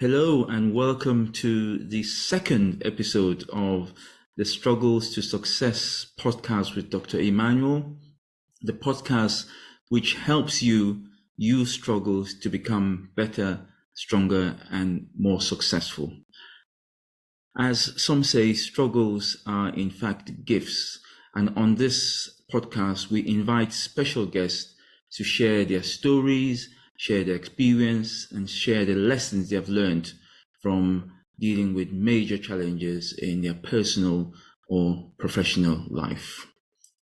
Hello and welcome to the second episode of the Struggles to Success podcast with Dr. Emmanuel, the podcast which helps you use struggles to become better, stronger, and more successful. As some say, struggles are in fact gifts, and on this podcast we invite special guests to share their stories, share their experience, and share the lessons they have learned from dealing with major challenges in their personal or professional life.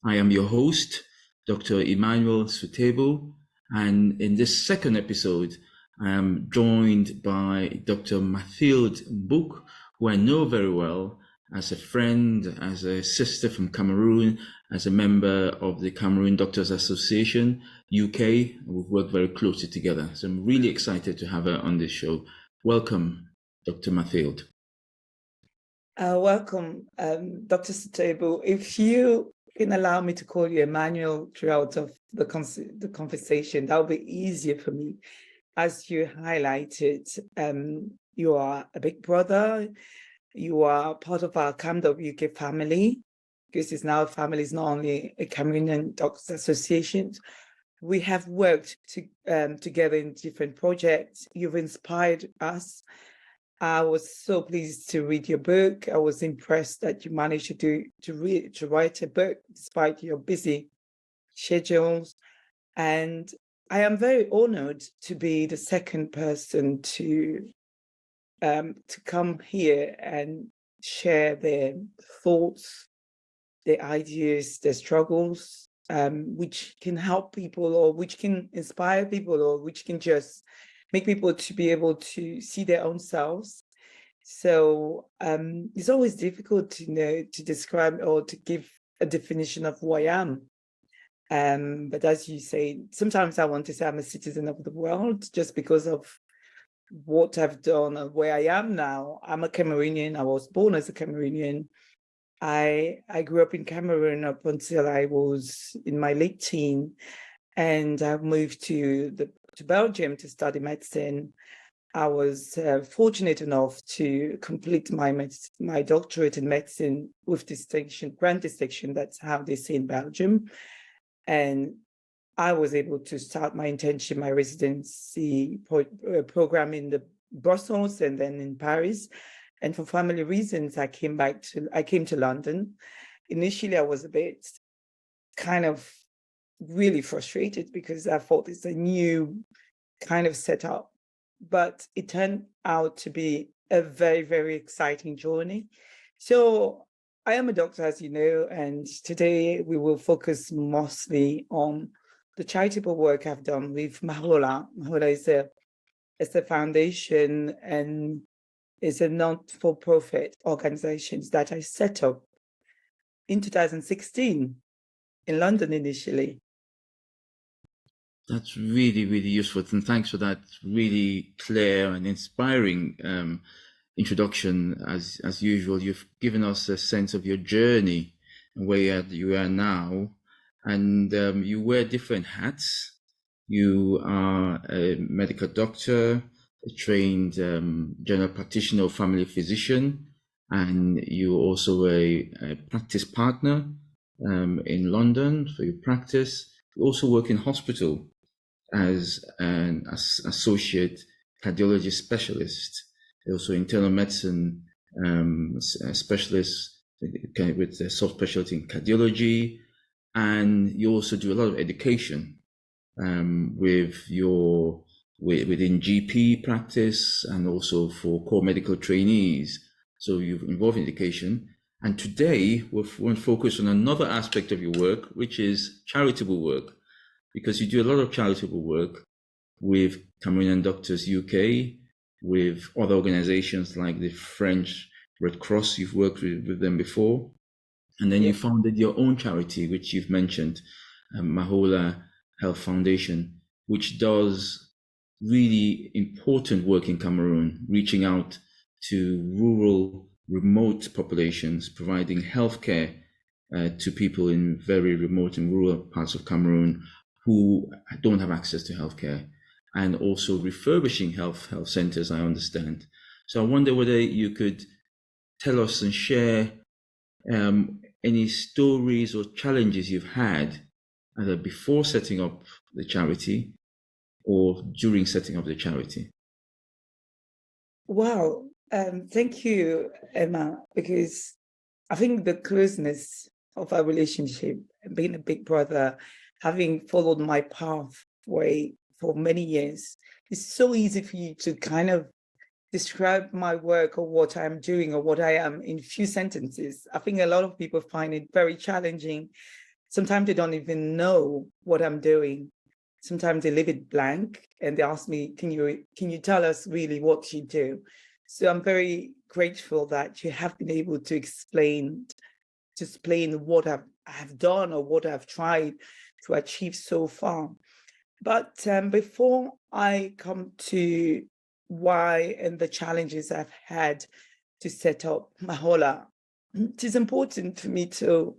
I am your host, Dr. Emmanuel Sutebo, and in this second episode, I am joined by Dr. Mathilde Mbouck, who I know very well as a friend, as a sister from Cameroon, as a member of the Cameroon Doctors Association, UK. We've worked very closely together. So I'm really excited to have her on this show. Welcome, Dr. Mathilde. Welcome, Dr. Sutebo. If you can allow me to call you Emmanuel throughout of the conversation, that would be easier for me. As you highlighted, you are a big brother. You are part of our CamDoc UK family, because it's now a family, it's not only a Cameroonian Doctors Association. We have worked together in different projects. You've inspired us. I was so pleased to read your book. I was impressed that you managed to write a book despite your busy schedules. And I am very honored to be the second person to come here and share their thoughts, their ideas, their struggles, which can help people, or which can inspire people, or which can just make people to be able to see their own selves. So it's always difficult to describe or to give a definition of who I am. But as you say, sometimes I want to say I'm a citizen of the world just because of what I've done and where I am now. I'm a Cameroonian. I was born as a Cameroonian. I grew up in Cameroon up until I was in my late teen, and I moved to Belgium to study medicine. I was fortunate enough to complete my doctorate in medicine with distinction, grand distinction. That's how they say in Belgium. And I was able to start my internship, my residency program in Brussels and then in Paris. And for family reasons, I came to London. Initially, I was a bit kind of really frustrated because I thought it's a new kind of setup, but it turned out to be a very, very exciting journey. So I am a doctor, as you know, and today we will focus mostly on the charitable work I've done with Mahola. Mahola is a foundation and is a not-for-profit organization that I set up in 2016 in London initially. That's really, really useful. And thanks for that really clear and inspiring introduction. As usual, you've given us a sense of your journey and where you are now. And you wear different hats. You are a medical doctor, a trained general practitioner or family physician, and you're also a practice partner in London for your practice. You also work in hospital as an associate cardiology specialist, also internal medicine specialist with a subspecialty in cardiology. And you also do a lot of education within GP practice and also for core medical trainees. So you're involved in education. And today we want to focus on another aspect of your work, which is charitable work, because you do a lot of charitable work with Cameroonian Doctors UK, with other organizations like the French Red Cross. You've worked with them before. And then you founded your own charity, which you've mentioned, Mahola Health Foundation, which does really important work in Cameroon, reaching out to rural, remote populations, providing healthcare to people in very remote and rural parts of Cameroon who don't have access to healthcare. and also refurbishing health centers, I understand. So I wonder whether you could tell us and share any stories or challenges you've had either before setting up the charity or during setting up the charity. Wow. Thank you, Emma, because I think the closeness of our relationship, being a big brother, having followed my pathway for many years, it's so easy for you to kind of describe my work or what I'm doing or what I am in few sentences. I think a lot of people find it very challenging. Sometimes they don't even know what I'm doing. Sometimes they leave it blank and they ask me, can you tell us really what you do? So I'm very grateful that you have been able to explain what I've done or what I've tried to achieve so far. But before I come to why and the challenges I've had to set up Mahola, it is important for me to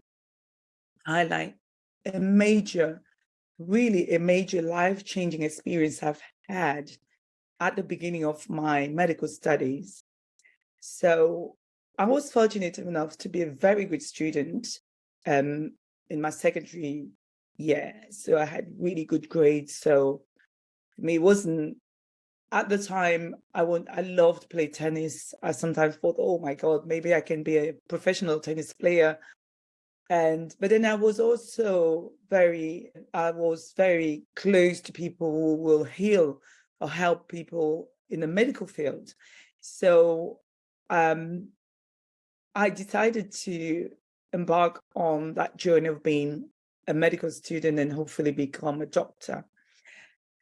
highlight really a major life-changing experience I've had at the beginning of my medical studies. So I was fortunate enough to be a very good student in my secondary year. So I had really good grades. So for me, it wasn't, at the time, I loved to play tennis. I sometimes thought, oh my God, maybe I can be a professional tennis player. But then I was very close to people who will heal or help people in the medical field. So I decided to embark on that journey of being a medical student and hopefully become a doctor.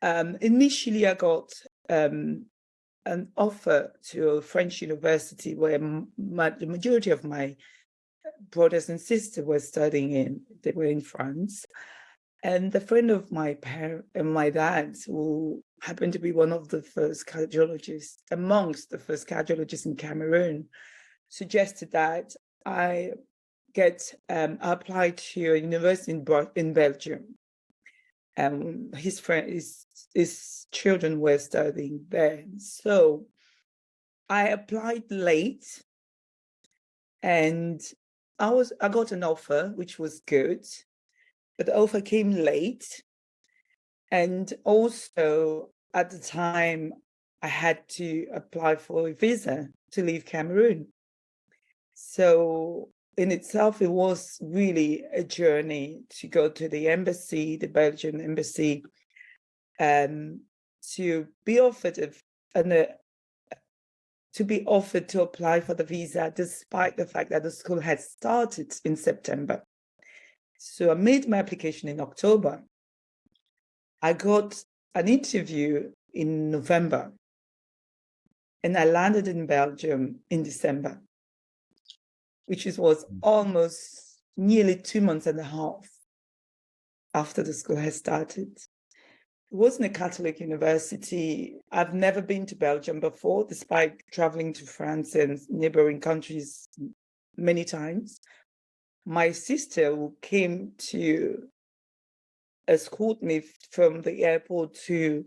Initially, I got an offer to a French university where the majority of my brothers and sisters were studying in. They were in France. And a friend of my parents and my dad's, who happened to be one of the first cardiologists, amongst the first cardiologists in Cameroon, suggested that I apply to a university in Belgium. His children were studying there. So I applied late, and I got an offer, which was good, but the offer came late. And also at the time, I had to apply for a visa to leave Cameroon. So in itself, it was really a journey to go to the embassy, the Belgian embassy, to be offered to apply for the visa, despite the fact that the school had started in September. So I made my application in October. I got an interview in November, and I landed in Belgium in December, which was almost nearly 2 months and a half after the school had started. It wasn't a Catholic university. I've never been to Belgium before, despite traveling to France and neighboring countries many times. My sister, who came to escort me from the airport to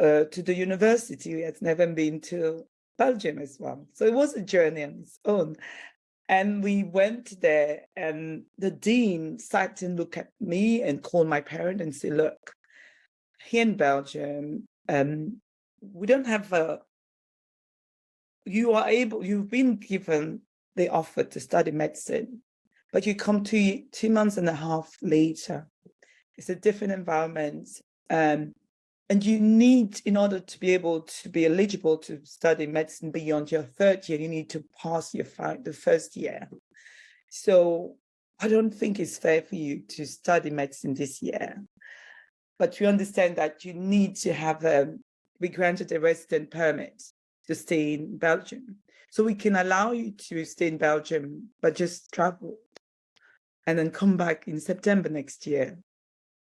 the university, has never been to Belgium as well. So it was a journey on its own. And we went there, and the dean sat and looked at me and called my parent and said, look, here in Belgium, we don't have you've been given the offer to study medicine, but you come 2 months and a half later. It's a different environment. And you need, in order to be able to be eligible to study medicine beyond your third year, you need to pass the first year. So I don't think it's fair for you to study medicine this year. But you understand that you need to be granted a resident permit to stay in Belgium. So we can allow you to stay in Belgium, but just travel and then come back in September next year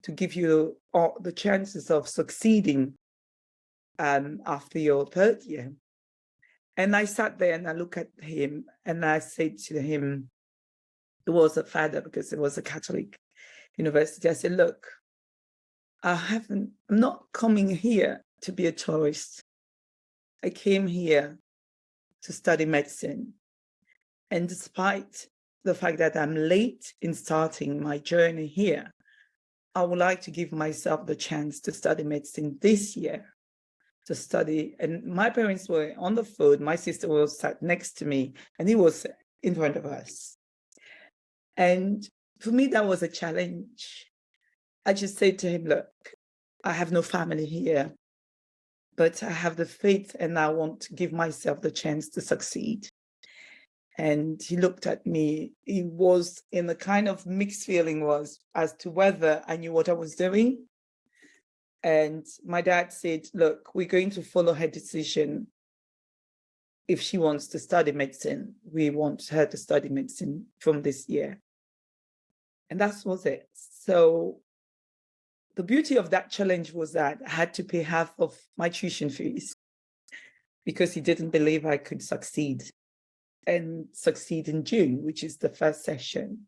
to give you all the chances of succeeding after your third year. And I sat there and I looked at him and I said to him, it was a father because it was a Catholic university. I said, look, I'm not coming here to be a tourist. I came here to study medicine. And despite the fact that I'm late in starting my journey here, I would like to give myself the chance to study medicine this year, to study. And my parents were on the phone. My sister was sat next to me, and he was in front of us. And for me, that was a challenge. I just said to him, look, I have no family here, but I have the faith and I want to give myself the chance to succeed. And he looked at me. He was in a kind of mixed feeling as to whether I knew what I was doing. And my dad said, look, we're going to follow her decision. If she wants to study medicine, we want her to study medicine from this year. And that was it. So the beauty of that challenge was that I had to pay half of my tuition fees because he didn't believe I could succeed and succeed in June, which is the first session.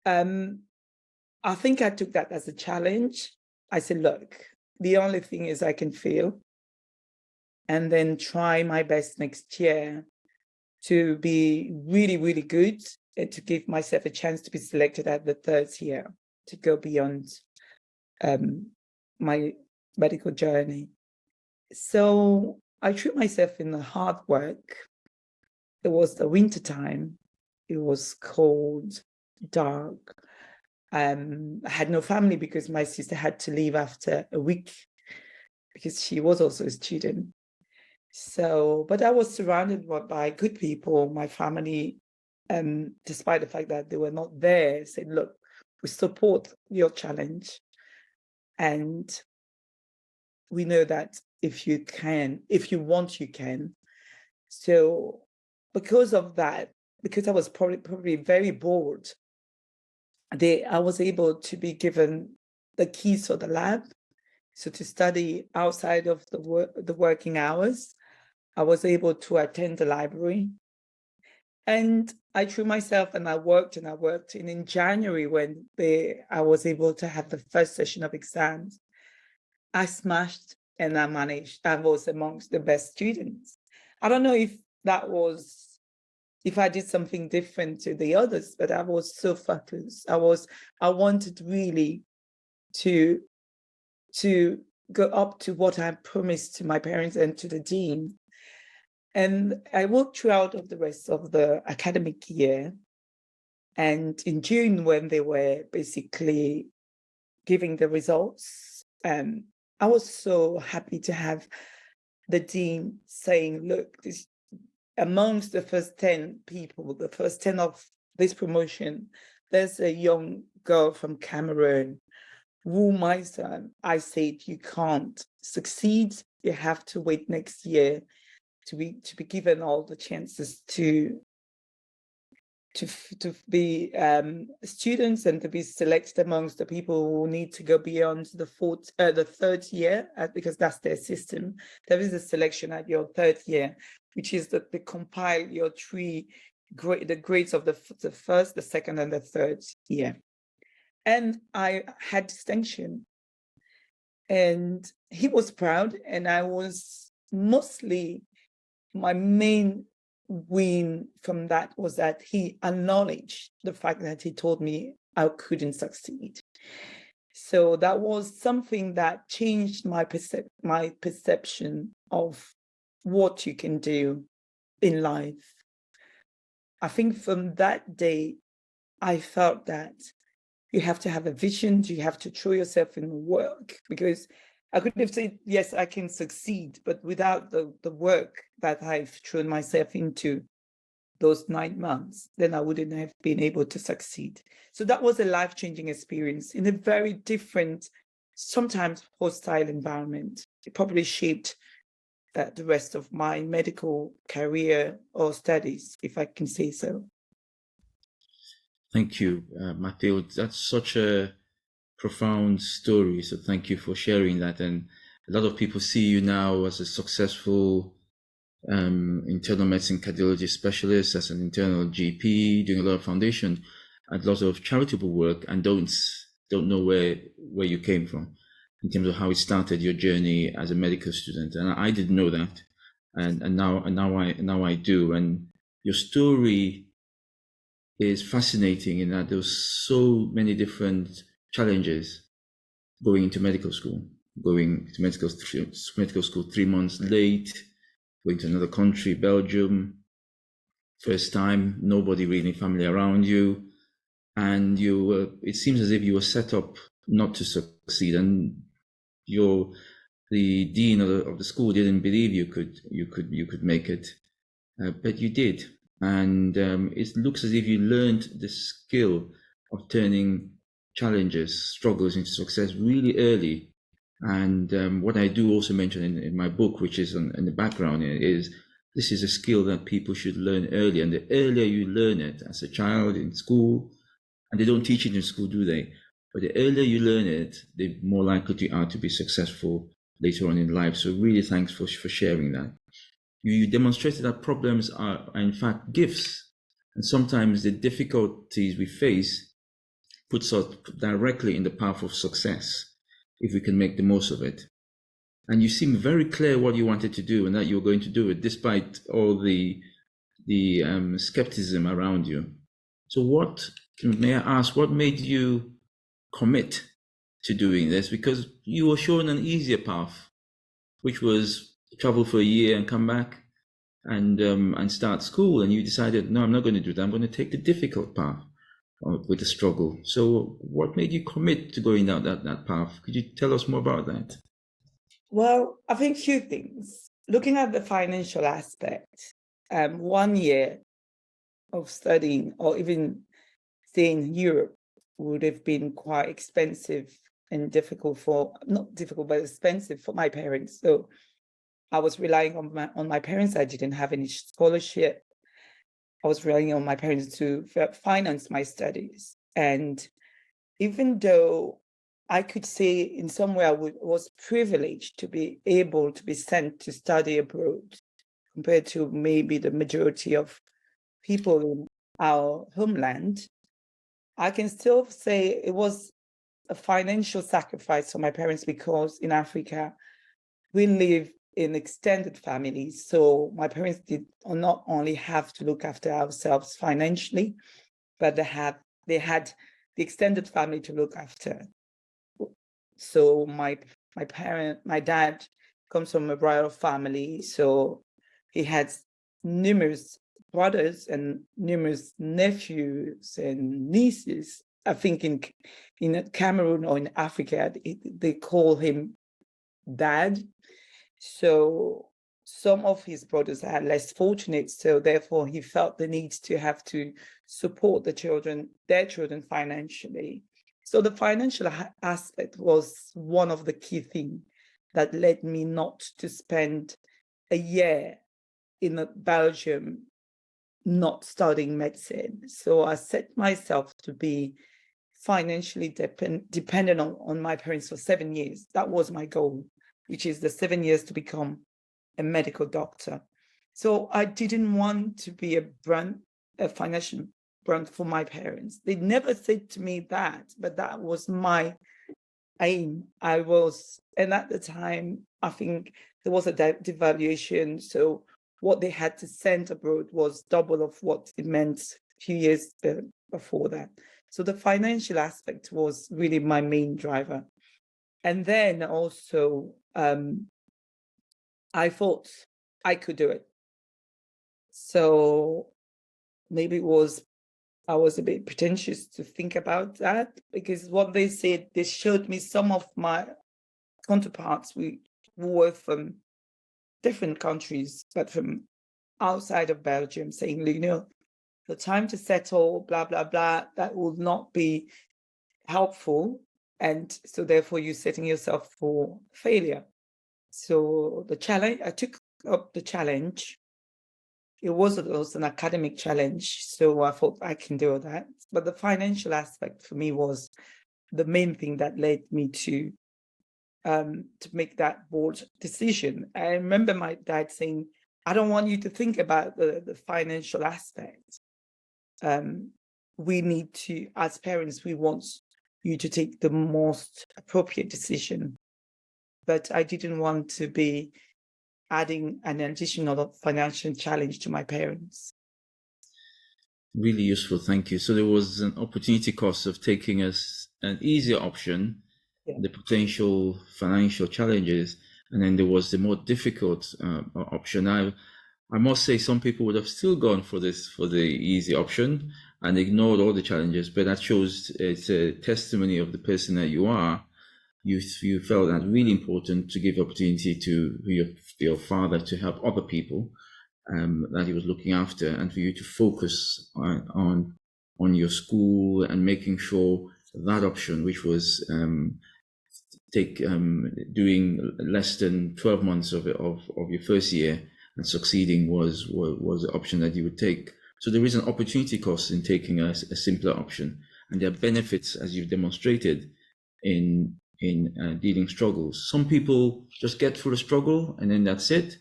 I think I took that as a challenge. I said, look, the only thing is I can fail and then try my best next year to be really, really good and to give myself a chance to be selected at the third year to go beyond my medical journey. So I threw myself in the hard work. It was the winter time. It was cold, dark. I had no family because my sister had to leave after a week because she was also a student. So, but I was surrounded by good people. My family, despite the fact that they were not there, said, look, we support your challenge. And we know that if you want, you can. So because of that, because I was probably very bored, I was able to be given the keys for the lab. So to study outside of the working hours, I was able to attend the library. And I threw myself and I worked. And in January, when I was able to have the first session of exams, I smashed and I managed. I was amongst the best students. I don't know if I did something different to the others, but I was so focused. I wanted really to go up to what I promised to my parents and to the dean. And I worked throughout of the rest of the academic year. And in June, when they were basically giving the results, I was so happy to have the dean saying, look, amongst the first 10 people, the first 10 of this promotion, there's a young girl from Cameroon who, my son, I said, you can't succeed. You have to wait next year to be given all the chances to be students and to be selected amongst the people who need to go beyond the third year, because that's their system. There is a selection at your third year, which is that they compile your the grades of the first, the second, and the third year. And I had distinction. And he was proud, and I was mostly, my main win from that was that he acknowledged the fact that he told me I couldn't succeed. So that was something that changed my perception of what you can do in life. I think from that day, I felt that you have to have a vision, you have to throw yourself in the work, because I could have said, yes, I can succeed, but without the work that I've thrown myself into those 9 months, then I wouldn't have been able to succeed. So that was a life-changing experience in a very different, sometimes hostile environment. It probably shaped the rest of my medical career or studies, if I can say so. Thank you, Mathilde. That's such a profound story. So thank you for sharing that. And a lot of people see you now as a successful internal medicine cardiology specialist, as an internal GP, doing a lot of foundation and lots of charitable work, and don't don't know where you came from in terms of how it started your journey as a medical student. And I didn't know that, and now I do. And your story is fascinating in that there's so many different challenges going into medical school, going to medical school 3 months late, going to another country, Belgium, first time, nobody really family around you, and it seems as if you were set up not to succeed, and the dean of the school didn't believe you could make it, but you did, and it looks as if you learned the skill of turning challenges, struggles into success really early. And what I do also mention in my book, which is in the background, is this is a skill that people should learn early. And the earlier you learn it as a child in school, and they don't teach it in school, do they? But the earlier you learn it, the more likely you are to be successful later on in life. So really thanks for sharing that. You demonstrated that problems are in fact gifts. And sometimes the difficulties we face puts us directly in the path of success if we can make the most of it. And you seem very clear what you wanted to do and that you were going to do it despite all the skepticism around you. So may I ask, what made you commit to doing this? Because you were shown an easier path, which was travel for a year and come back and start school, and you decided, no, I'm not going to do that. I'm going to take the difficult path with the struggle. So what made you commit to going down that path? Could you tell us more about that? Well, I think a few things. Looking at the financial aspect, 1 year of studying or even staying in Europe would have been quite expensive and not difficult, but expensive for my parents. So I was relying on my parents. I didn't have any scholarship. I was relying on my parents to finance my studies. And even though I could say in some way I was privileged to be able to be sent to study abroad compared to maybe the majority of people in our homeland, I can still say it was a financial sacrifice for my parents because in Africa, we live in extended families. So my parents did not only have to look after ourselves financially, but they had the extended family to look after. So my dad comes from a royal family, so he had numerous brothers and numerous nephews and nieces. I think in Cameroon or in Africa, they call him dad. So some of his brothers are less fortunate, so therefore he felt the need to have to support their children financially. So the financial aspect was one of the key things that led me not to spend a year in Belgium not studying medicine. So I set myself to be financially dependent on my parents for 7 years. That was my goal, which is the 7 years to become a medical doctor. So I didn't want to be a financial brunt for my parents. They never said to me that, but that was my aim. And at the time, I think there was a devaluation. So what they had to send abroad was double of what it meant a few years before that. So the financial aspect was really my main driver. And then also, I thought I could do it. So maybe I was a bit pretentious to think about that, because what they said, they showed me some of my counterparts who were from different countries, but from outside of Belgium, saying, the time to settle, blah, blah, blah, that will not be helpful. And so therefore you're setting yourself for failure. So I took up the challenge. It was an academic challenge, so I thought I can do that. But the financial aspect for me was the main thing that led me to make that bold decision. I remember my dad saying, I don't want you to think about the financial aspect. We need to, as parents, we want you to take the most appropriate decision. But I didn't want to be adding an additional financial challenge to my parents. Really useful, thank you. So there was an opportunity cost of taking an easier option, the potential financial challenges, and then there was the more difficult option. I must say some people would have still gone for the easy option and ignored all the challenges, but that shows it's a testimony of the person that you are. You felt that really important to give opportunity to your father to help other people that he was looking after, and for you to focus on your school and making sure that option, which was doing less than 12 months of your first year and succeeding was the option that you would take. So there is an opportunity cost in taking a simpler option, and there are benefits, as you've demonstrated, in dealing struggles. Some people just get through a struggle and then that's it.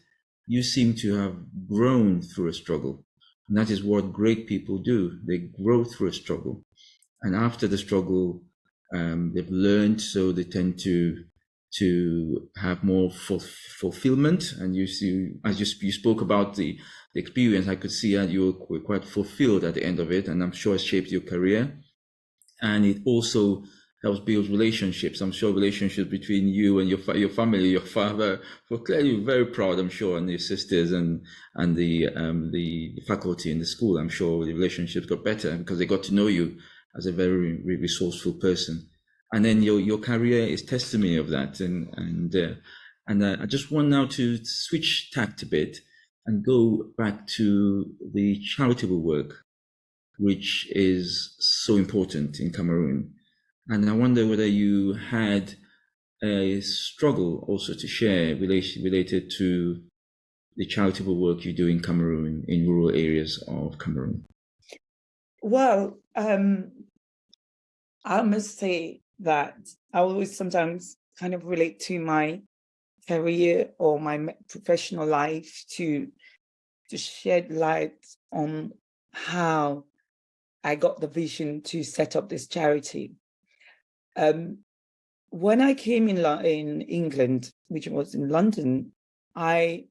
You seem to have grown through a struggle, and that is what great people do. They grow through a struggle, and after the struggle, they've learned, so they tend to have more fulfillment. And you see, as you spoke about the experience, I could see that you were quite fulfilled at the end of it, and I'm sure it shaped your career. And it also helps build relationships. I'm sure relationships between you and your family, your father, were clearly very proud, I'm sure, and your sisters and the faculty in the school. I'm sure the relationships got better because they got to know you as a very resourceful person. And then your career is testimony of that. And I just want now to switch tact a bit and go back to the charitable work, which is so important in Cameroon. And I wonder whether you had a struggle also to share related to the charitable work you do in Cameroon, in rural areas of Cameroon. Well, I must say that I always sometimes kind of relate to my career or my professional life to shed light on how I got the vision to set up this charity. When I came in England, which was in London, I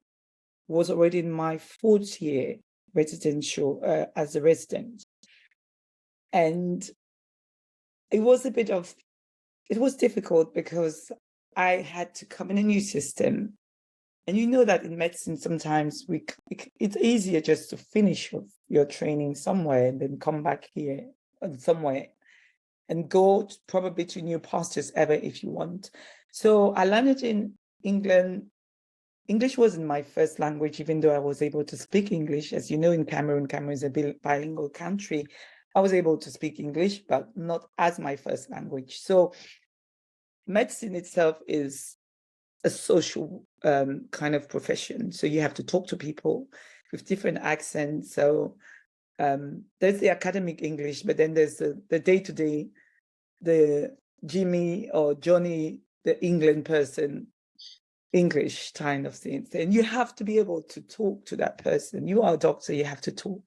was already in my fourth year residential as a resident. And it was difficult because I had to come in a new system. And you know that in medicine, sometimes it's easier just to finish your training somewhere and then come back here and somewhere and go probably to new pastures ever if you want. So I landed in England. English wasn't my first language, even though I was able to speak English. As you know, in Cameroon is a bilingual country. I was able to speak English, but not as my first language. So medicine itself is a social kind of profession. So you have to talk to people with different accents. So there's the academic English, but then there's the day-to-day, the Jimmy or Johnny, the England person, English kind of thing. And you have to be able to talk to that person. You are a doctor, you have to talk.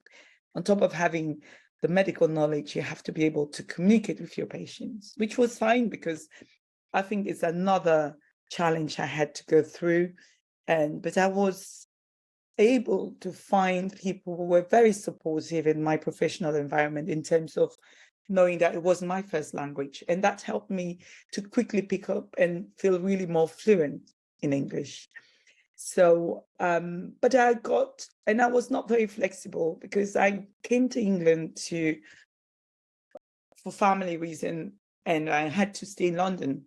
On top of having the medical knowledge, you have to be able to communicate with your patients, which was fine because I think it's another challenge I had to go through. But I was able to find people who were very supportive in my professional environment in terms of knowing that it was my first language. And that helped me to quickly pick up and feel really more fluent in English. So, but I was not very flexible because I came to England for family reason, and I had to stay in London.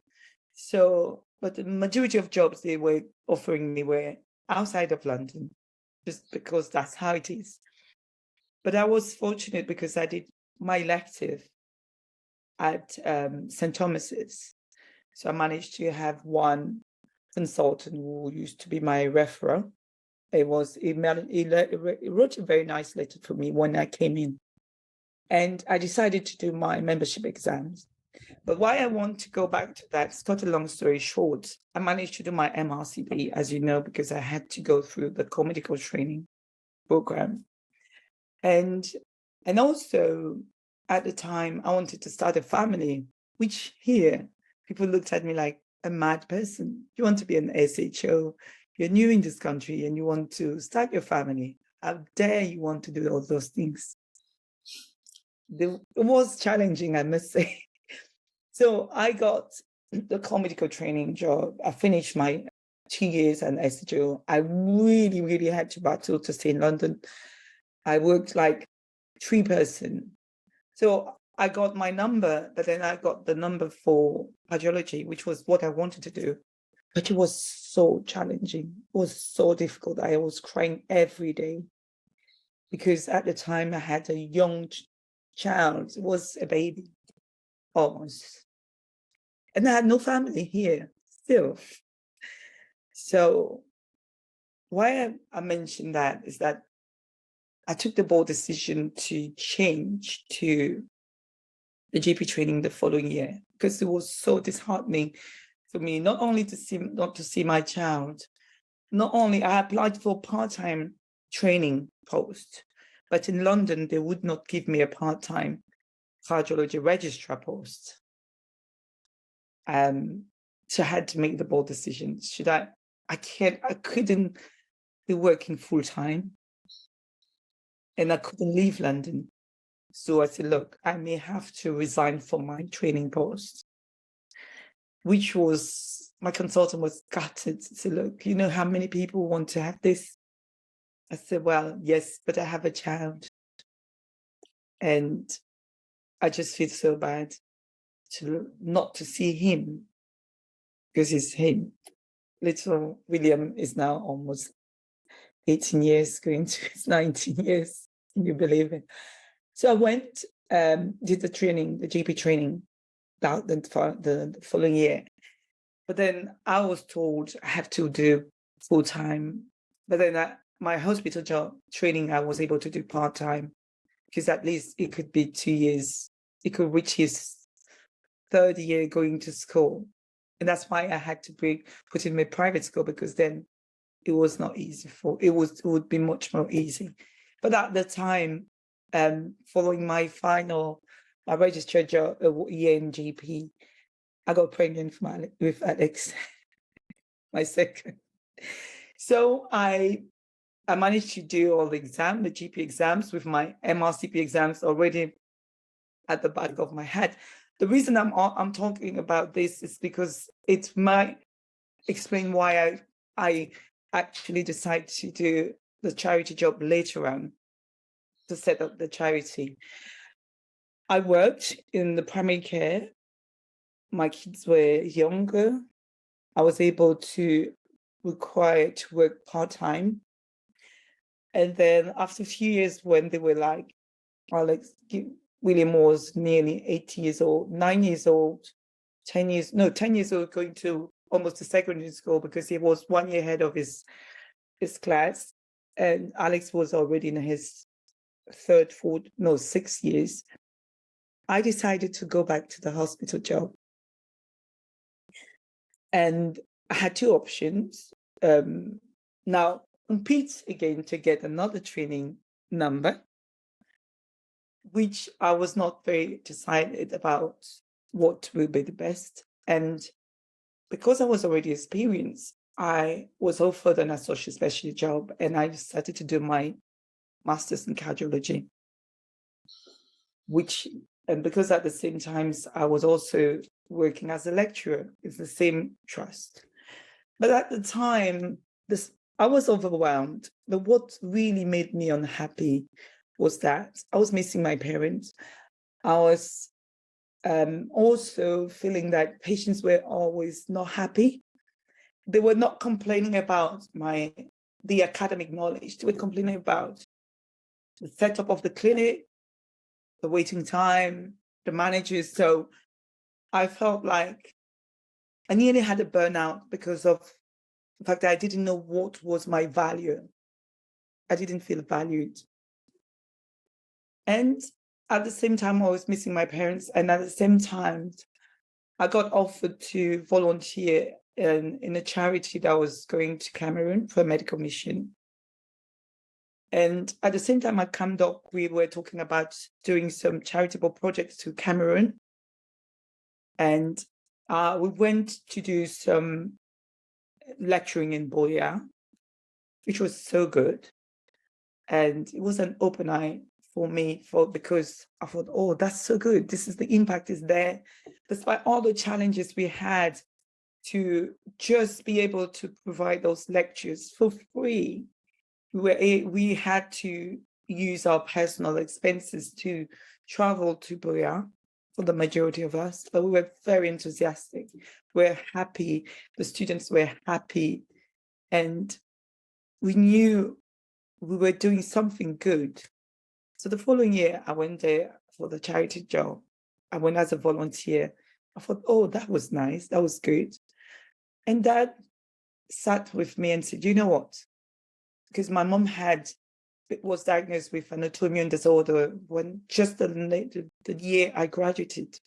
So, but the majority of jobs they were offering me were outside of London, just because that's how it is. But I was fortunate because I did my elective at St. Thomas's. So I managed to have one consultant who used to be my referrer. He wrote a very nice letter for me when I came in. And I decided to do my membership exams. But why I want to go back to that, to cut a long story short, I managed to do my MRCP, as you know, because I had to go through the core medical training program. And also, at the time, I wanted to start a family, which here, people looked at me like a mad person. You want to be an SHO, you're new in this country and you want to start your family. How dare you want to do all those things? It was challenging, I must say. So I got the core medical training job. I finished my 2 years at SHO. I really, really had to battle to stay in London. I worked like 3-person. So I got my number, but then I got the number for cardiology, which was what I wanted to do. But it was so challenging. It was so difficult. I was crying every day because at the time I had a young child. It was a baby, almost. And I had no family here still. So why I mentioned that is that I took the bold decision to change to the GP training the following year because it was so disheartening for me, not to see my child. Not only I applied for part-time training post, but in London, they would not give me a part-time cardiology registrar post. So I had to make the bold decision. I couldn't be working full-time and I couldn't leave London. So I said, look, I may have to resign from my training post, which was, my consultant was gutted. He said, look, you know how many people want to have this? I said, well, yes, but I have a child. And I just feel so bad not to see him because it's him. Little William is now almost 18 years, going to his 19 years. Can you believe it? So I went, did the training, the GP training, the following year. But then I was told I have to do full-time. But then my hospital job training, I was able to do part-time because at least it could be 2 years. It could reach his 3rd year going to school. And that's why I had to put him in private school because then it was not easy it would be much more easy. But at the time, following my registered job year in GP, I got pregnant with Alex, my second. So I managed to do all the GP exams with my MRCP exams already at the back of my head. The reason I'm talking about this is because it might explain why I actually decided to do the charity job later on, to set up the charity. I worked in the primary care. My kids were younger. I was able to require to work part-time. And then after a few years, when they were like, Alex, William was nearly 8 years old, 9 years old, 10 years old, going to almost to secondary school because he was 1 year ahead of his class. And Alex was already in his 6 years. I decided to go back to the hospital job. And I had 2 options. Now, compete again to get another training number, which I was not very decided about what will be the best. And because I was already experienced, I was offered an associate specialty job and I started to do my master's in cardiology, and because at the same time, I was also working as a lecturer in the same trust. But at the time, I was overwhelmed. But what really made me unhappy was that I was missing my parents. I was also feeling that patients were always not happy. They were not complaining about the academic knowledge. They were complaining about the setup of the clinic, the waiting time, the managers. So I felt like I nearly had a burnout because of the fact that I didn't know what was my value. I didn't feel valued. And at the same time, I was missing my parents. And at the same time, I got offered to volunteer in a charity that was going to Cameroon for a medical mission. And at the same time, at CamDoc, we were talking about doing some charitable projects to Cameroon. And we went to do some lecturing in Boya, which was so good. And it was an open eye for me because I thought, oh, that's so good. The impact is there. Despite all the challenges we had to just be able to provide those lectures for free, we had to use our personal expenses to travel to Boya for the majority of us, but we were very enthusiastic. We're happy. The students were happy. And we knew we were doing something good. So the following year, I went there for the charity job. I went as a volunteer. I thought, oh, that was nice. That was good. And Dad sat with me and said, you know what? Because my mom was diagnosed with an autoimmune disorder when just the year I graduated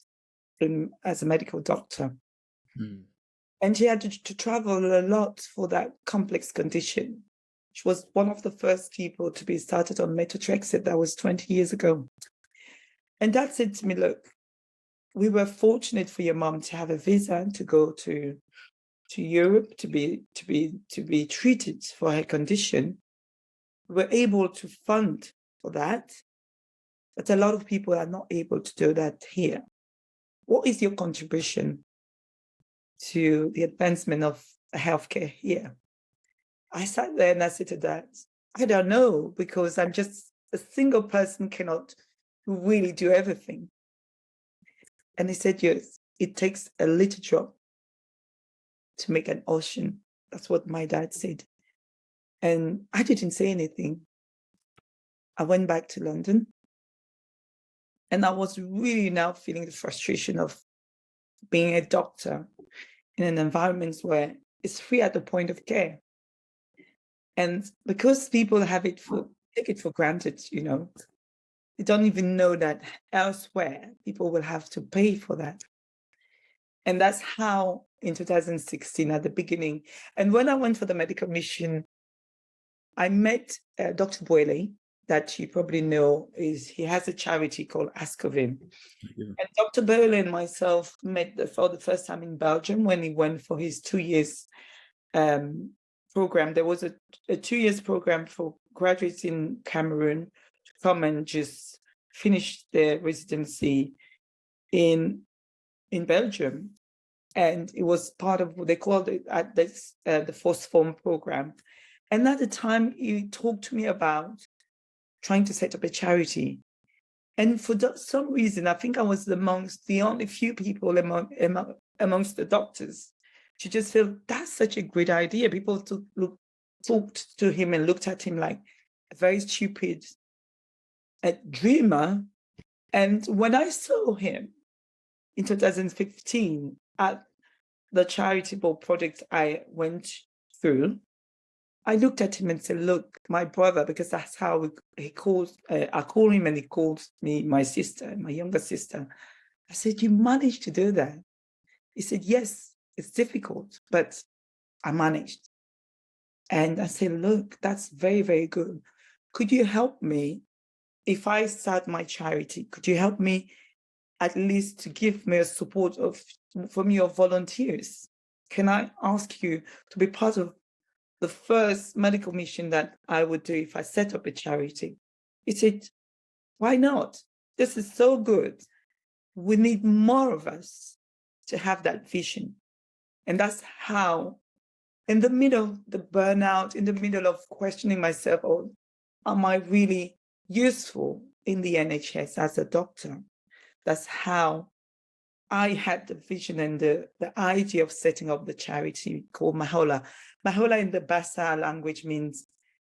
as a medical doctor. And she had to travel a lot for that complex condition. She was one of the first people to be started on methotrexate. That was 20 years ago. And Dad said to me, look, we were fortunate for your mom to have a visa to go to Europe to be treated for her condition. We were able to fund for that, but a lot of people are not able to do that here. What is your contribution to the advancement of healthcare here? I sat there and I said to Dad, I don't know, because I'm just a single person cannot really do everything. And he said, yes, it takes a little drop to make an ocean. That's what my dad said. And I didn't say anything. I went back to London. And I was really now feeling the frustration of being a doctor in an environment where it's free at the point of care. And because people take it for granted, they don't even know that elsewhere people will have to pay for that. And that's how in 2016 at the beginning, and when I went for the medical mission, I met Dr. Boyle, that you probably know. He has a charity called Ask of Him. Yeah. And Dr. Boyle and myself met for the first time in Belgium when he went for his 2 years program. There was a 2 years program for graduates in Cameroon to come and just finish their residency in Belgium. And it was part of what they called it at this, the First Form program. And at the time, he talked to me about trying to set up a charity. And for some reason, I think I was amongst the only few people amongst the doctors to just feel that's such a great idea. People talked to him and looked at him like a very stupid dreamer. And when I saw him in 2015 at the charitable project I went through, I looked at him and said, look, my brother, because that's how he calls, I call him and he calls me my sister, my younger sister. I said, you managed to do that? He said, yes, it's difficult, but I managed. And I said, look, that's very, very good. Could you help me if I start my charity? Could you help me at least to give me a support from your volunteers? Can I ask you to be part of the first medical mission that I would do if I set up a charity? He said, why not? This is so good. We need more of us to have that vision. And that's how, in the middle of the burnout, in the middle of questioning myself, oh, am I really useful in the NHS as a doctor? That's how I had the vision and the idea of setting up the charity called Mahola. Mahola in the Bassa language means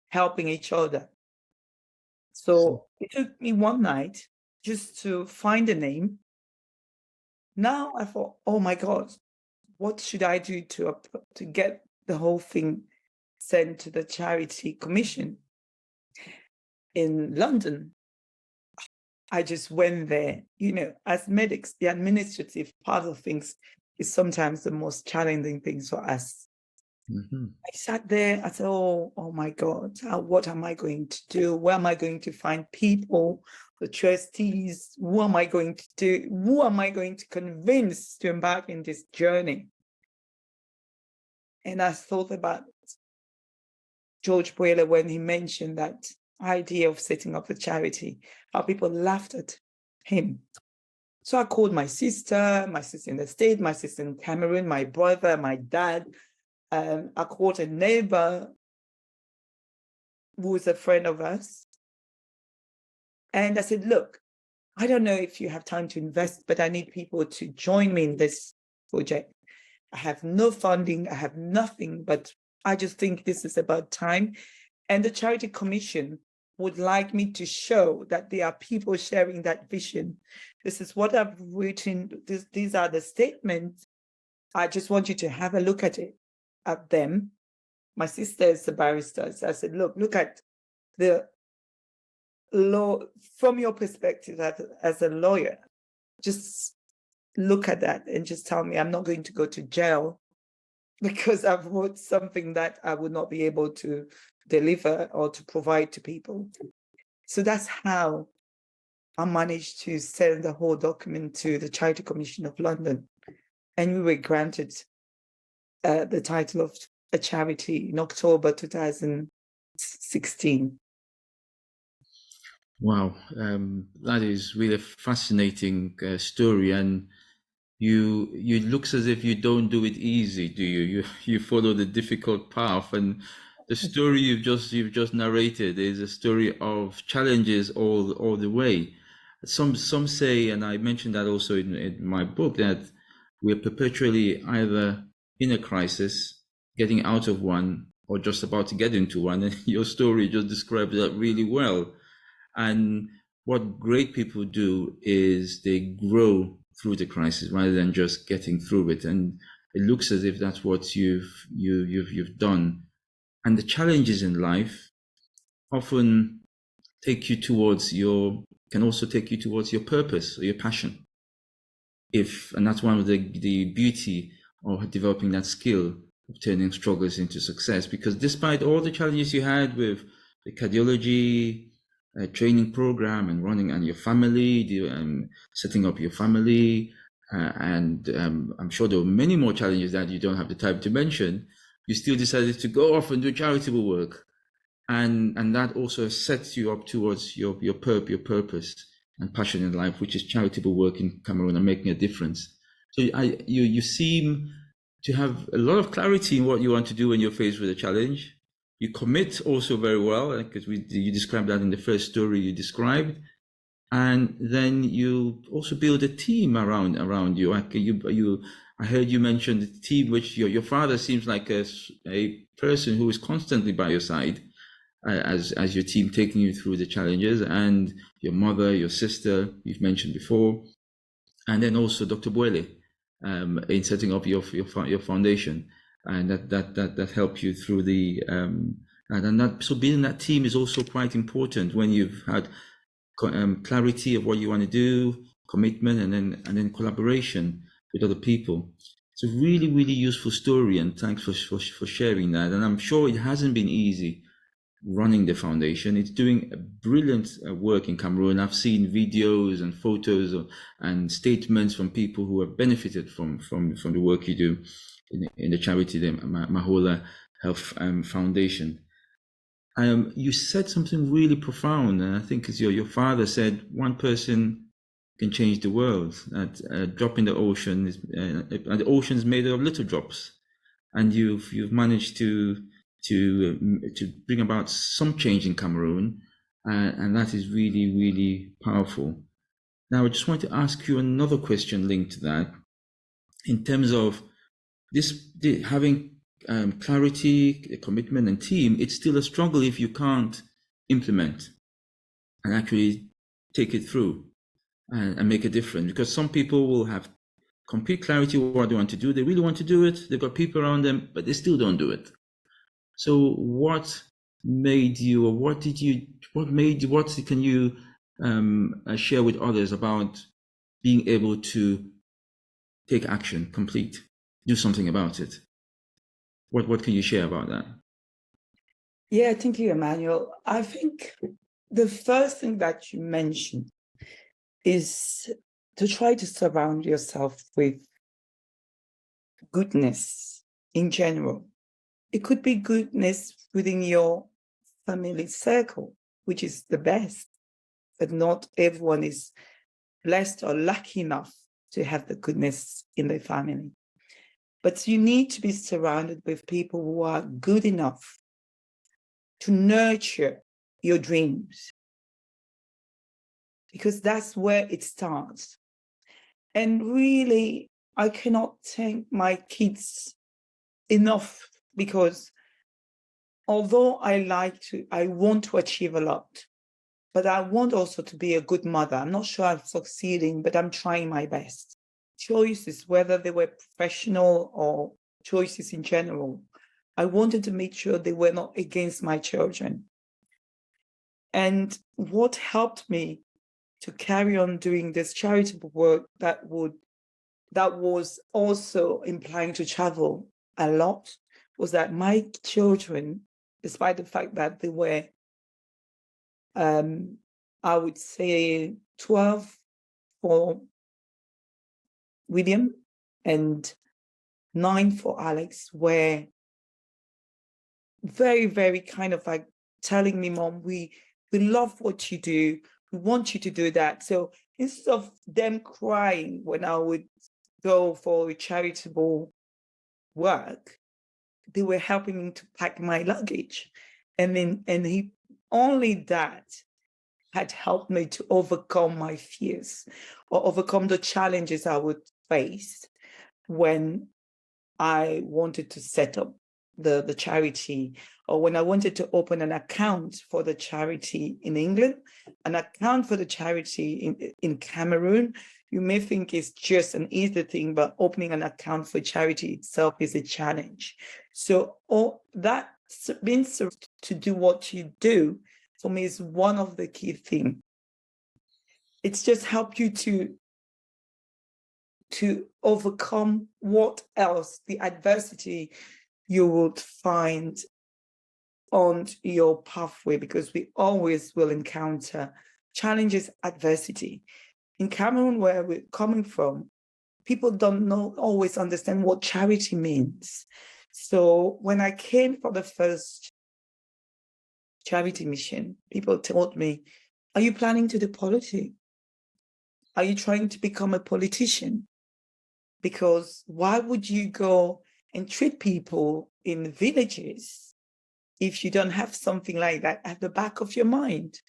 helping each other. So it took me one night just to find a name. Now I thought, oh my God, what should I do to get the whole thing sent to the charity commission in London? I just went there. As medics, the administrative part of things is sometimes the most challenging things for us. Mm-hmm. I sat there, I said, oh my God, what am I going to do? Where am I going to find people the trustees, who am I going to do? Who am I going to convince to embark in this journey? And I thought about George Boyle when he mentioned that idea of setting up a charity, how people laughed at him. So I called my sister in the States, my sister in Cameroon, my brother, my dad. I called a neighbor who was a friend of us. And I said, look, I don't know if you have time to invest, but I need people to join me in this project. I have no funding, I have nothing, but I just think this is about time. And the Charity Commission would like me to show that there are people sharing that vision. This is what I've written. These are the statements. I just want you to have a look at them. My sister is a barrister. So I said, look at the law from your perspective as a lawyer. Just look at that and just tell me I'm not going to go to jail because I've wrote something that I would not be able to deliver or to provide to people. So that's how I managed to send the whole document to the Charity Commission of London. And we were granted the title of a charity in October 2016. Wow, that is really a fascinating story, and it looks as if you don't do it easy, do you? You follow the difficult path, and the story you've just narrated is a story of challenges all the way. Some say, and I mentioned that also in my book, that we're perpetually either in a crisis, getting out of one, or just about to get into one. And your story just describes that really well. And what great people do is they grow through the crisis rather than just getting through it. And it looks as if that's what you've done. And the challenges in life often can also take you towards your purpose or your passion. And that's one of the beauty of developing that skill of turning struggles into success, because despite all the challenges you had with the cardiology training program and running and your family, setting up your family, and I'm sure there were many more challenges that you don't have the time to mention, you still decided to go off and do charitable work. And that also sets you up towards your purpose and passion in life, which is charitable work in Cameroon and making a difference. So you seem to have a lot of clarity in what you want to do when you're faced with a challenge. You commit also very well, because you described that in the first story you described, and then you also build a team around you. I heard you mention the team, which your father seems like a person who is constantly by your side, as your team taking you through the challenges, and your mother, your sister, you've mentioned before, and then also Dr. Boyle in setting up your foundation, and that helped you through the so being in that team is also quite important when you've had clarity of what you want to do, commitment, and then collaboration with other people. It's a really, really useful story, and thanks for sharing that. And I'm sure it hasn't been easy running the foundation. It's doing brilliant work in Cameroon. I've seen videos and photos and statements from people who have benefited from the work you do in the charity, the Mahola Health Foundation. You said something really profound, and I think as your father said, one person can change the world. That a drop in the ocean the ocean is made of little drops, and you've managed to bring about some change in Cameroon, and that is really, really powerful. Now, I just want to ask you another question linked to that, in terms of having clarity, commitment, and team. It's still a struggle if you can't implement and actually take it through and make a difference, because some people will have complete clarity of what they want to do. They really want to do it. They've got people around them, but they still don't do it. So what made you, or what can you share with others about being able to take action, do something about it? What can you share about that? Yeah, thank you, Emmanuel. I think the first thing that you mentioned is to try to surround yourself with goodness in general. It could be goodness within your family circle, which is the best, but not everyone is blessed or lucky enough to have the goodness in their family. But you need to be surrounded with people who are good enough to nurture your dreams, because that's where it starts. And really, I cannot thank my kids enough, because although I want to achieve a lot, but I want also to be a good mother. I'm not sure I'm succeeding, but I'm trying my best. Choices, whether they were professional or choices in general, I wanted to make sure they were not against my children. And what helped me to carry on doing this charitable work that was also implying to travel a lot was that my children, despite the fact that they were, I would say 12 for William and 9 for Alex, were very, very kind of like telling me, Mom, we love what you do. We want you to do that. So instead of them crying when I would go for charitable work, they were helping me to pack my luggage. And only that had helped me to overcome my fears or overcome the challenges I would face when I wanted to set up the charity, or when I wanted to open an account for the charity in England, an account for the charity in Cameroon. You may think it's just an easy thing, but opening an account for charity itself is a challenge. So all that being served to do what you do, for me, is one of the key things. It's just helped you to overcome what else, the adversity you would find on your pathway, because we always will encounter challenges, adversity. In Cameroon, where we're coming from, people don't always understand what charity means. So when I came for the first charity mission, people told me, are you planning to do politics? Are you trying to become a politician? Because why would you go and treat people in villages if you don't have something like that at the back of your mind?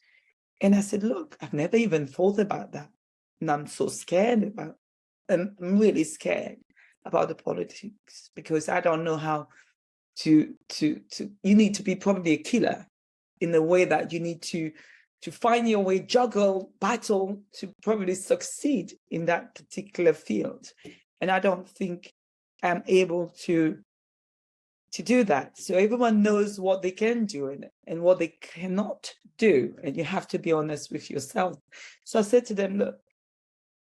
And I said, look, I've never even thought about that. And I'm so scared I'm really scared about the politics, because I don't know how you need to be probably a killer in the way that you need to find your way, juggle, battle to probably succeed in that particular field. And I don't think I'm able to do that. So everyone knows what they can do and what they cannot do. And you have to be honest with yourself. So I said to them, look,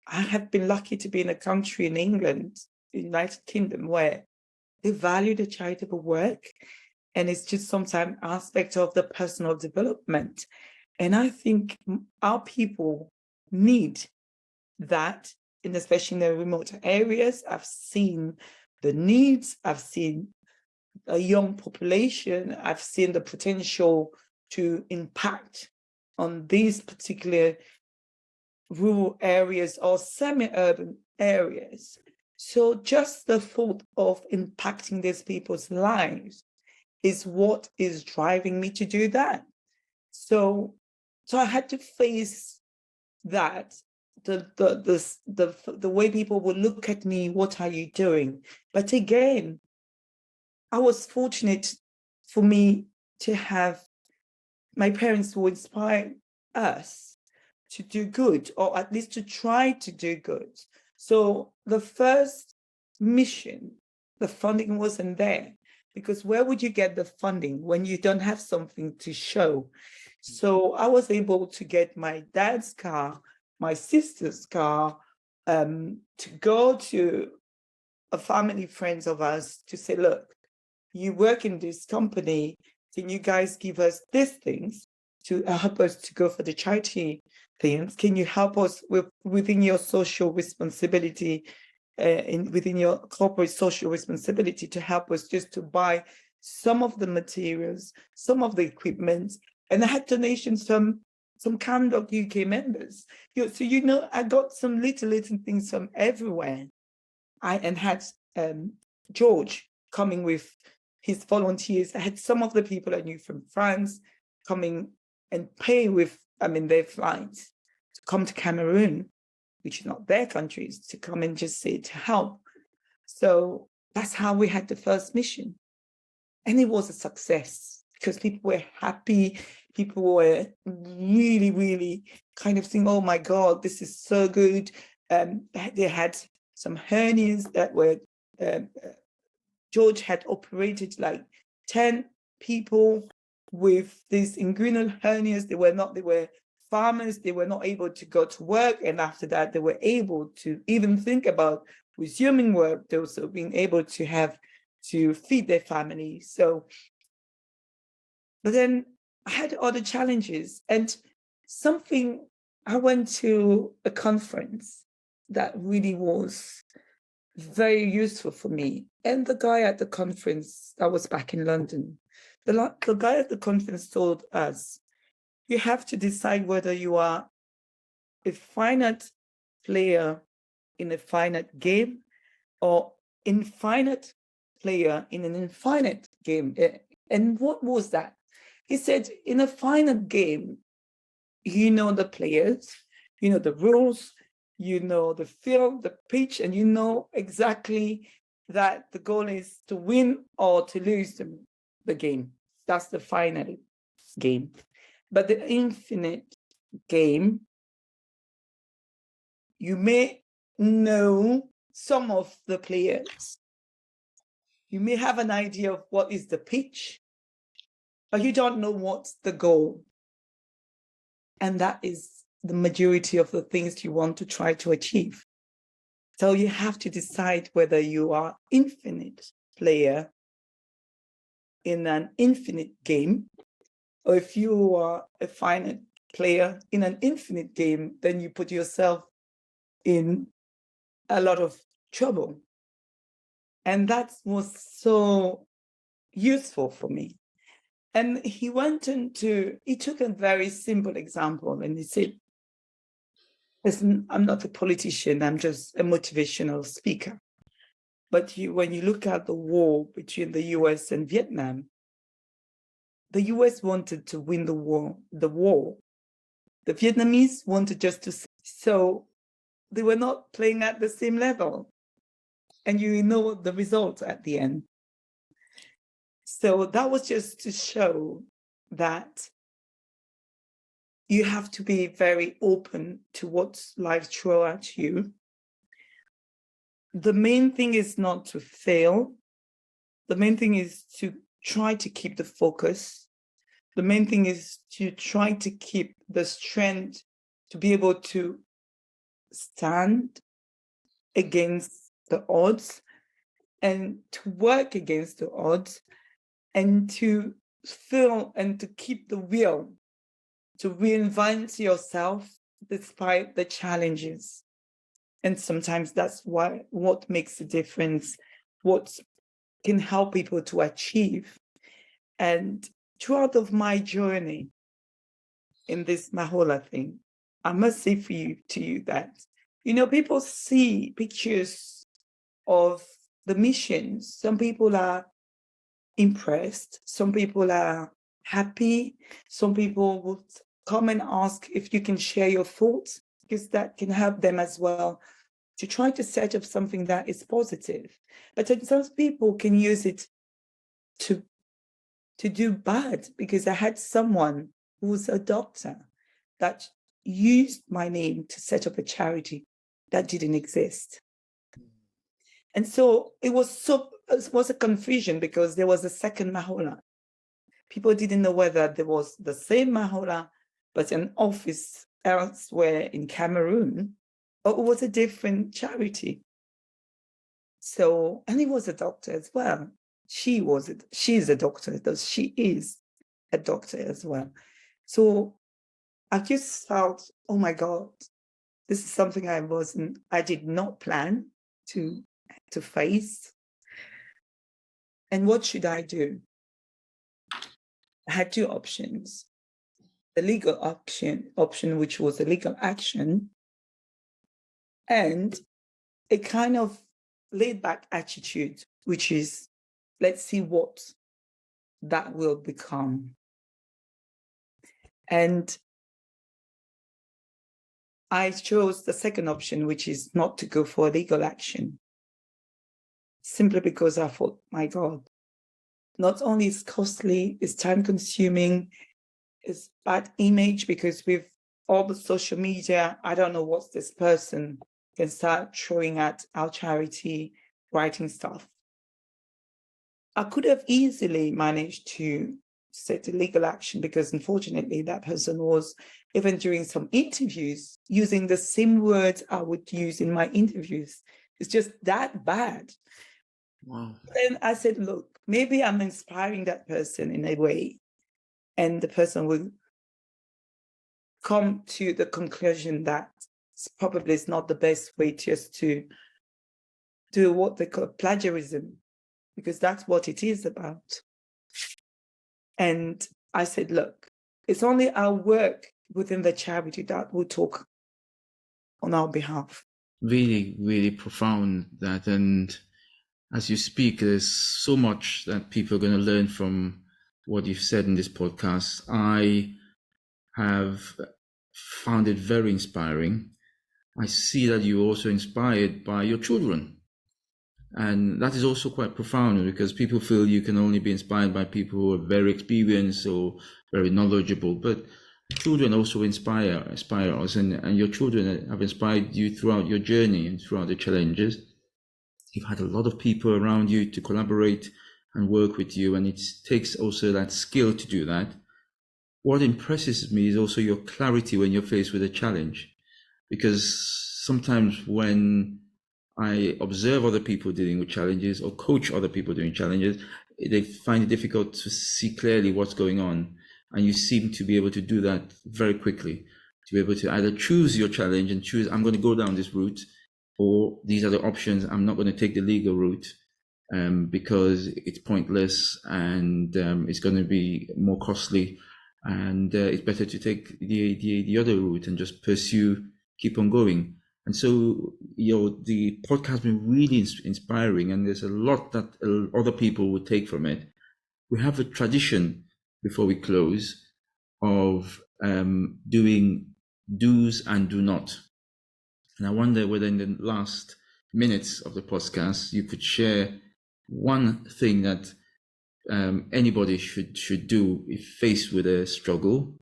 I have been lucky to be in a country in England, the United Kingdom, where they value the charitable work. And it's just sometimes aspect of the personal development. And I think our people need that, and especially in the remote areas. I've seen the needs, I've seen a young population, I've seen the potential to impact on these particular rural areas or semi-urban areas. So just the thought of impacting these people's lives is what is driving me to do that. So I had to face that, the way people would look at me, what are you doing? But again, I was fortunate for me to have my parents who inspired us to do good, or at least to try to do good. So the first mission, the funding wasn't there, because where would you get the funding when you don't have something to show? So I was able to get my dad's car, my sister's car, to go to a family friends of ours to say, look, you work in this company, can you guys give us these things to help us to go for the charity things? Can you help us within your social responsibility, within your corporate social responsibility, to help us just to buy some of the materials, some of the equipment? And I had donations from some Camrock UK members. So, I got some little things from everywhere. And had George coming with his volunteers. I had some of the people I knew from France coming and pay with, their flights to come to Cameroon, which is not their countries, to come and just say to help. So that's how we had the first mission. And it was a success because people were happy. People were really, really kind of saying, oh my God, this is so good. They had some hernias that were, George had operated like 10 people with these inguinal hernias. They were farmers. They were not able to go to work. And after that, they were able to even think about resuming work. They also being able to have to feed their family. So, but then I had other challenges, and I went to a conference that really was very useful for me. And the guy at the conference, I was back in London, the guy at the conference told us, you have to decide whether you are a finite player in a finite game or infinite player in an infinite game. And what was that? He said, in a finite game, you know the players, you know the rules, you know the field, the pitch, and you know exactly that the goal is to win or to lose the game. That's the finite game. But the infinite game, you may know some of the players. You may have an idea of what is the pitch, but you don't know what's the goal. And that is the majority of the things you want to try to achieve. So you have to decide whether you are infinite player in an infinite game, or if you are a finite player in an infinite game, then you put yourself in a lot of trouble. And that was so useful for me. And he took a very simple example, and he said, listen, I'm not a politician, I'm just a motivational speaker. But when you look at the war between the US and Vietnam, the US wanted to win the war. The Vietnamese wanted just to, so they were not playing at the same level. And you know the result at the end. So that was just to show that you have to be very open to what life throws at you. The main thing is not to fail. The main thing is to try to keep the focus. The main thing is to try to keep the strength to be able to stand against the odds and to work against the odds and to feel and to keep the will to reinvent yourself despite the challenges. And sometimes that's what makes a difference, what can help people to achieve. And throughout of my journey in this Mahola thing, I must say to you that, people see pictures of the missions. Some people are impressed. Some people are happy. Some people would come and ask if you can share your thoughts, because that can help them as well to try to set up something that is positive. But some people can use it to do bad, because I had someone who was a doctor that used my name to set up a charity that didn't exist. And so it was a confusion, because there was a second Mahola. People didn't know whether there was the same Mahola, but an office elsewhere in Cameroon, or it was a different charity. So, and he was a doctor as well. She's a doctor, she is a doctor as well. So I just felt, oh my God, this is something I did not plan to face. And what should I do? I had two options. The legal option, which was a legal action, and a kind of laid back attitude, which is, let's see what that will become. And I chose the second option, which is not to go for legal action, simply because I thought, my God, not only is costly, it's time consuming, it's bad image, because with all the social media, I don't know what this person can start throwing at our charity, writing stuff. I could have easily managed to set a legal action, because unfortunately that person was, even during some interviews, using the same words I would use in my interviews. It's just that bad. Wow. And I said, look, maybe I'm inspiring that person in a way, and the person will come to the conclusion that probably is not the best way just to do what they call plagiarism, because that's what it is about. And I said, look, it's only our work within the charity that will talk on our behalf. Really, really profound that. And as you speak, there's so much that people are going to learn from what you've said in this podcast. I have found it very inspiring. I see that you're also inspired by your children. And that is also quite profound, because people feel you can only be inspired by people who are very experienced or very knowledgeable. But children also inspire us, and your children have inspired you throughout your journey and throughout the challenges. You've had a lot of people around you to collaborate and work with you, and it takes also that skill to do that. What impresses me is also your clarity when you're faced with a challenge, because sometimes when I observe other people dealing with challenges or coach other people doing challenges, they find it difficult to see clearly what's going on. And you seem to be able to do that very quickly, to be able to either choose your challenge and choose, I'm going to go down this route, or these are the options, I'm not going to take the legal route because it's pointless and it's going to be more costly. And it's better to take the other route and just pursue, keep on going. And so, the podcast has been really inspiring, and there's a lot that other people would take from it. We have a tradition, before we close, of doing do's and do not. And I wonder whether in the last minutes of the podcast, you could share one thing that anybody should do if faced with a struggle,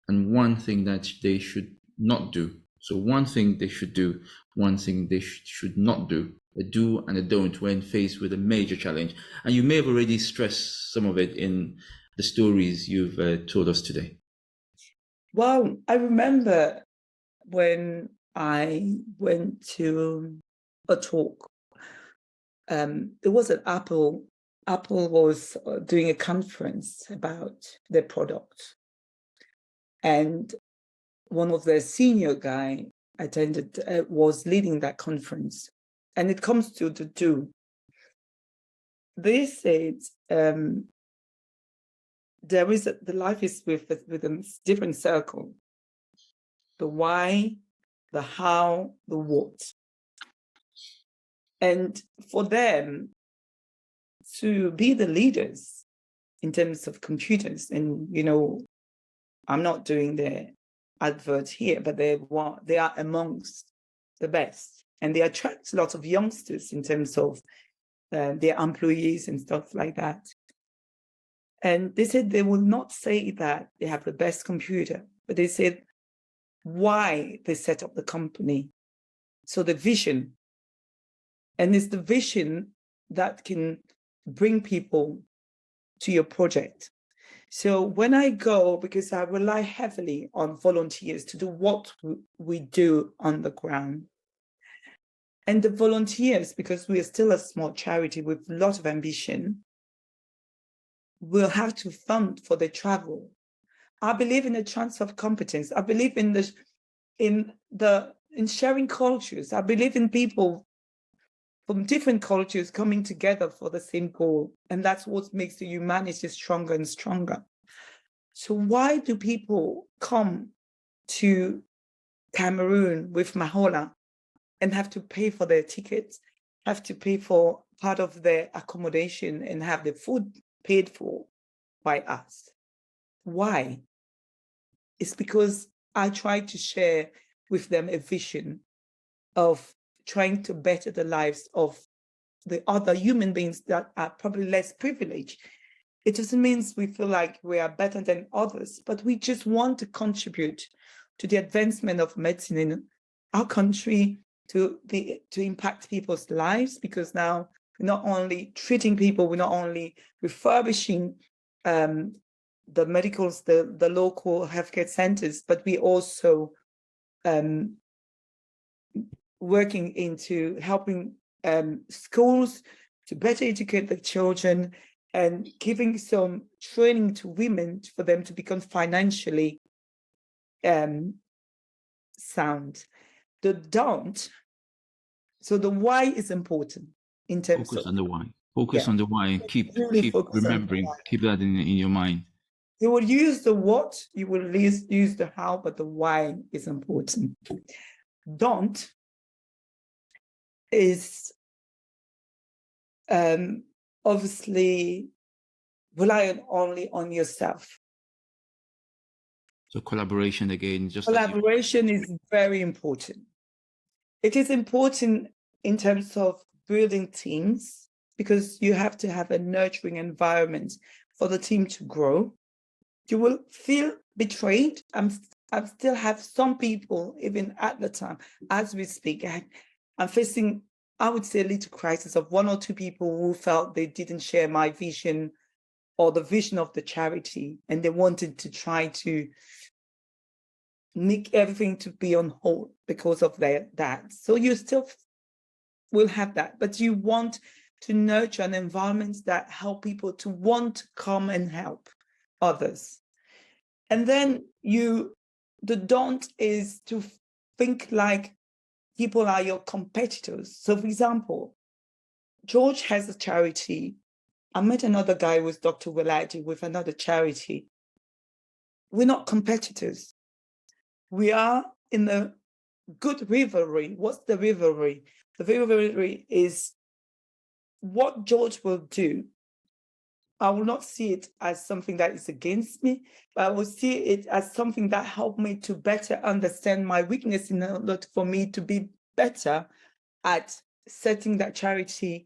and one thing that they should not do. So one thing they should do, one thing they should not do, a do and a don't when faced with a major challenge. And you may have already stressed some of it in the stories you've told us today. Well, I remember when I went to a talk, there was an Apple was doing a conference about their product. And one of their senior guy attended, was leading that conference. And it comes to the do. They said, the life is with a different circle. The why, the how, the what. And for them to be the leaders in terms of computers, and, I'm not doing the advert here, but they are amongst the best. And they attract lots of youngsters in terms of their employees and stuff like that. And they said they will not say that they have the best computer, but they said why they set up the company. So the vision. And it's the vision that can bring people to your project. So when I go, because I rely heavily on volunteers to do what we do on the ground. And the volunteers, because we are still a small charity with a lot of ambition, will have to fund for the travel. I believe in the transfer of competence. I believe in sharing cultures. I believe in people from different cultures coming together for the same goal. And that's what makes the humanity stronger and stronger. So why do people come to Cameroon with Mahola and have to pay for their tickets, have to pay for part of their accommodation and have the food paid for by us? Why? It's because I try to share with them a vision of trying to better the lives of the other human beings that are probably less privileged. It doesn't mean we feel like we are better than others, but we just want to contribute to the advancement of medicine in our country, to impact people's lives, because now we're not only treating people, we're not only refurbishing the medicals, the local healthcare centers, but we also working into helping schools to better educate the children and giving some training to women for them to become financially sound. The don't, so the why is important in terms Focus of on the why. Focus on the why. Keep really focus on the remembering. why. Keep that in your mind. You will use the what, you will use the how, but the why is important. Don't is obviously relying only on yourself. So collaboration again, just Collaboration is very important. It is important in terms of building teams, because you have to have a nurturing environment for the team to grow. You will feel betrayed. I still have some people, even at the time, as we speak, I'm facing, I would say, a little crisis of one or two people who felt they didn't share my vision or the vision of the charity, and they wanted to try to make everything to be on hold because of that. So you still will have that, but you want to nurture an environment that help people to want to come and help others. And then the don't is to think like people are your competitors. So for example, George has a charity. I met another guy with Dr. Weladi with another charity. We're not competitors. We are in a good rivalry. What's the rivalry? The rivalry is what George will do. I will not see it as something that is against me, but I will see it as something that helped me to better understand my weakness in order for me to be better at setting that charity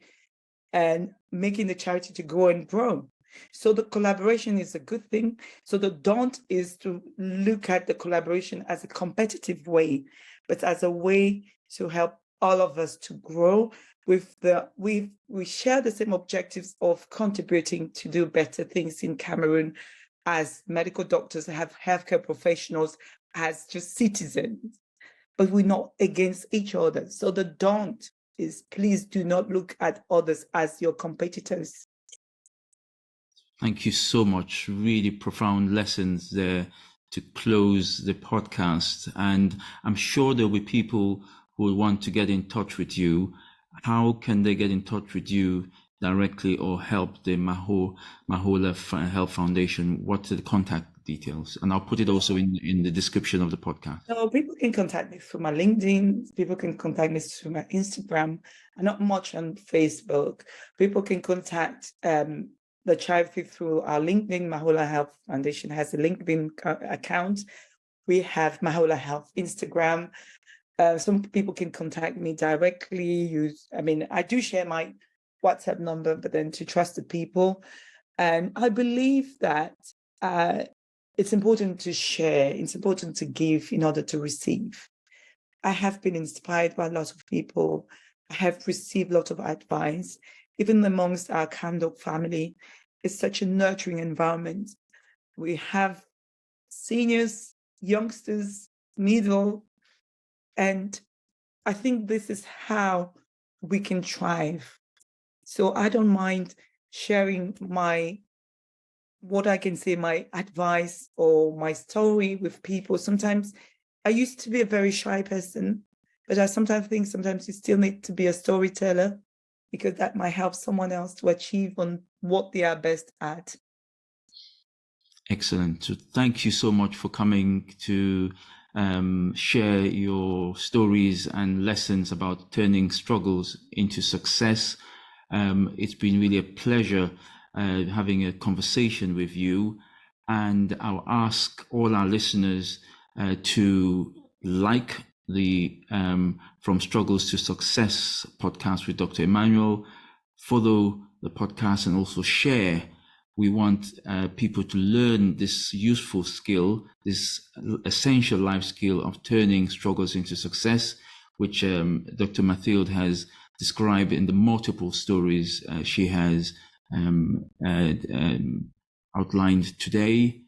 and making the charity to grow and grow. So the collaboration is a good thing. So the don't is to look at the collaboration as a competitive way, but as a way to help all of us to grow we share the same objectives of contributing to do better things in Cameroon as medical doctors, have healthcare professionals, as just citizens, but we're not against each other. So the don't is please do not look at others as your competitors. Thank you so much. Really profound lessons there to close the podcast. And I'm sure there'll be people who will want to get in touch with you. How can they get in touch with you directly or help the Mahola Health Foundation? What are the contact details? And I'll put it also in the description of the podcast. So people can contact me through my LinkedIn. People can contact me through my Instagram. I'm not much on Facebook. People can contact the charity through our LinkedIn. Mahola Health Foundation has a LinkedIn account. We have Mahola Health Instagram. Some people can contact me directly. I do share my WhatsApp number, but then to trusted people. And I believe that it's important to share. It's important to give in order to receive. I have been inspired by a lot of people. I have received a lot of advice, even amongst our Kamdok family. It's such a nurturing environment. We have seniors, youngsters, middle, and I think this is how we can thrive. So I don't mind sharing my what I can say, my advice or my story with people. Sometimes I used to be a very shy person, but I sometimes think sometimes you still need to be a storyteller, because that might help someone else to achieve on what they are best at. Excellent. So thank you so much for coming to share your stories and lessons about turning struggles into success. It's been really a pleasure having a conversation with you, and I'll ask all our listeners to like the From Struggles to Success podcast with Dr. Emmanuel, follow the podcast, and also share. We want people to learn this useful skill, this essential life skill of turning struggles into success, which Dr. Mathilde has described in the multiple stories she has outlined today.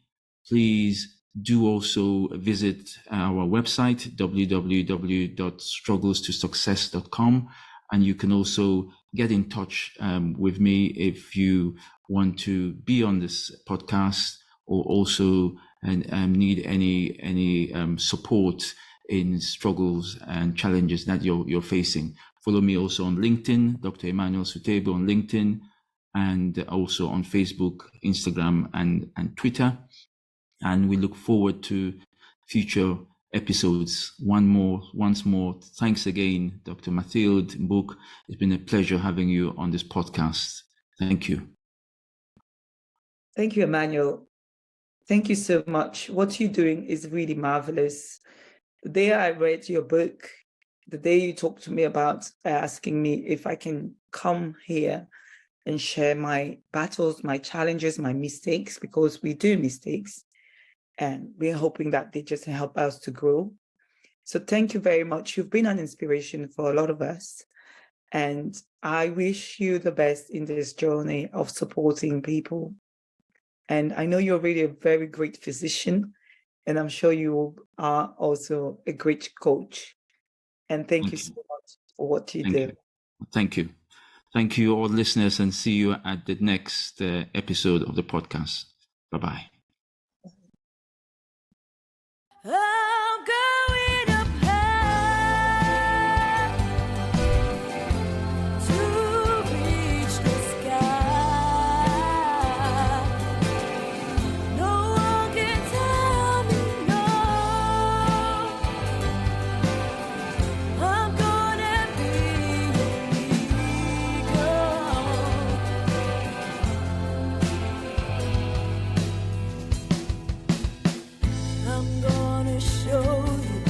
Please do also visit our website, www.strugglestosuccess.com, and you can also get in touch with me if you want to be on this podcast, or also need any support in struggles and challenges that you're facing. Follow me also on LinkedIn, Dr. Emmanuel Sutebo on LinkedIn, and also on Facebook, Instagram, and Twitter. And we look forward to future episodes. Once more, thanks again, Dr. Mathilde Mbouck. It's been a pleasure having you on this podcast. Thank you. Thank you, Emmanuel. Thank you so much. What you're doing is really marvelous. The day I read your book, the day you talked to me about asking me if I can come here and share my battles, my challenges, my mistakes, because we do mistakes, and we're hoping that they just help us to grow. So thank you very much. You've been an inspiration for a lot of us. And I wish you the best in this journey of supporting people. And I know you're really a very great physician, and I'm sure you are also a great coach. And thank you so much for what you do. Thank you. Thank you, all listeners, and see you at the next episode of the podcast. Bye-bye. I'm going up high to reach the sky. No one can tell me no. I'm gonna be an eagle. I'm gonna show you